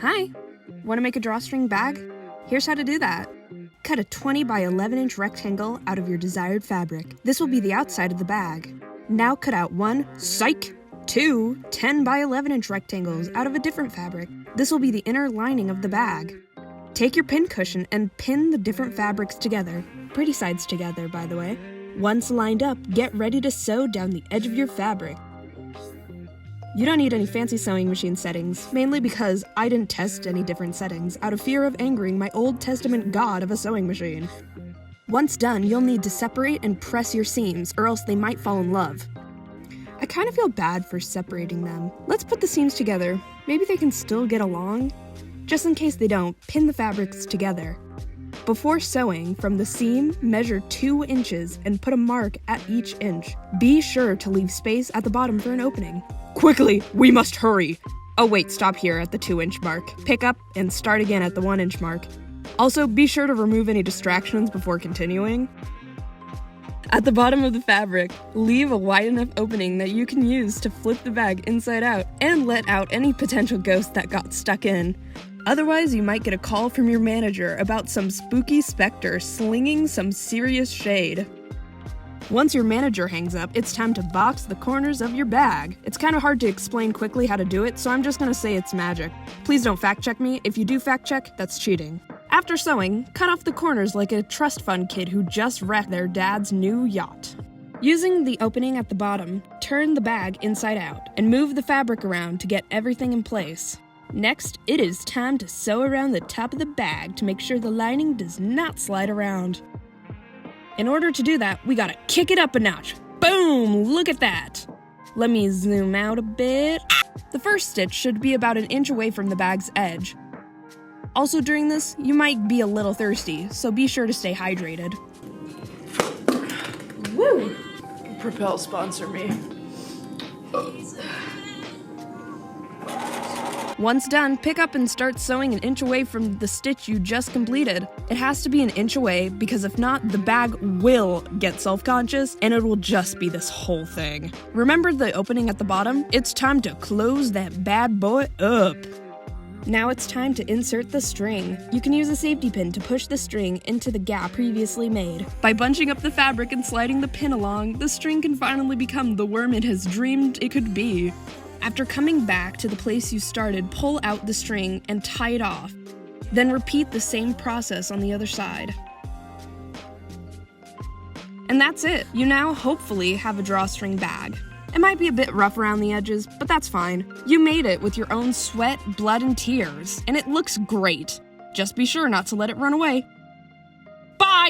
Hi! Want to make a drawstring bag? Here's how to do that. Cut a 20 by 11 inch rectangle out of your desired fabric. This will be the outside of the bag. Now cut out two 10 by 11 inch rectangles out of a different fabric. This will be the inner lining of the bag. Take your pin cushion and pin the different fabrics together. Pretty sides together, by the way. Once lined up, get ready to sew down the edge of your fabric. You don't need any fancy sewing machine settings, mainly because I didn't test any different settings out of fear of angering my Old Testament god of a sewing machine. Once done, you'll need to separate and press your seams, or else they might fall in love. I kind of feel bad for separating them. Let's put the seams together. Maybe they can still get along? Just in case they don't, pin the fabrics together. Before sewing, from the seam, measure 2 inches and put a mark at each inch. Be sure to leave space at the bottom for an opening. Quickly, we must hurry! Oh wait, stop here at the 2 inch mark. Pick up and start again at the 1 inch mark. Also, be sure to remove any distractions before continuing. At the bottom of the fabric, leave a wide enough opening that you can use to flip the bag inside out and let out any potential ghost that got stuck in. Otherwise, you might get a call from your manager about some spooky specter slinging some serious shade. Once your manager hangs up, it's time to box the corners of your bag. It's kind of hard to explain quickly how to do it, so I'm just gonna say it's magic. Please don't fact check me. If you do fact check, that's cheating. After sewing, cut off the corners like a trust fund kid who just wrecked their dad's new yacht. Using the opening at the bottom, turn the bag inside out and move the fabric around to get everything in place. Next, it is time to sew around the top of the bag to make sure the lining does not slide around. In order to do that, we gotta kick it up a notch. Boom! Look at that! Let me zoom out a bit. The first stitch should be about 1 inch away from the bag's edge. Also during this, you might be a little thirsty, so be sure to stay hydrated. Woo! Propel sponsor me. Once done, pick up and start sewing 1 inch away from the stitch you just completed. It has to be 1 inch away because if not, the bag will get self-conscious and it will just be this whole thing. Remember the opening at the bottom? It's time to close that bad boy up. Now it's time to insert the string. You can use a safety pin to push the string into the gap previously made. By bunching up the fabric and sliding the pin along, the string can finally become the worm it has dreamed it could be. After coming back to the place you started, pull out the string and tie it off. Then repeat the same process on the other side. And that's it. You now hopefully have a drawstring bag. It might be a bit rough around the edges, but that's fine. You made it with your own sweat, blood, and tears, and it looks great. Just be sure not to let it run away.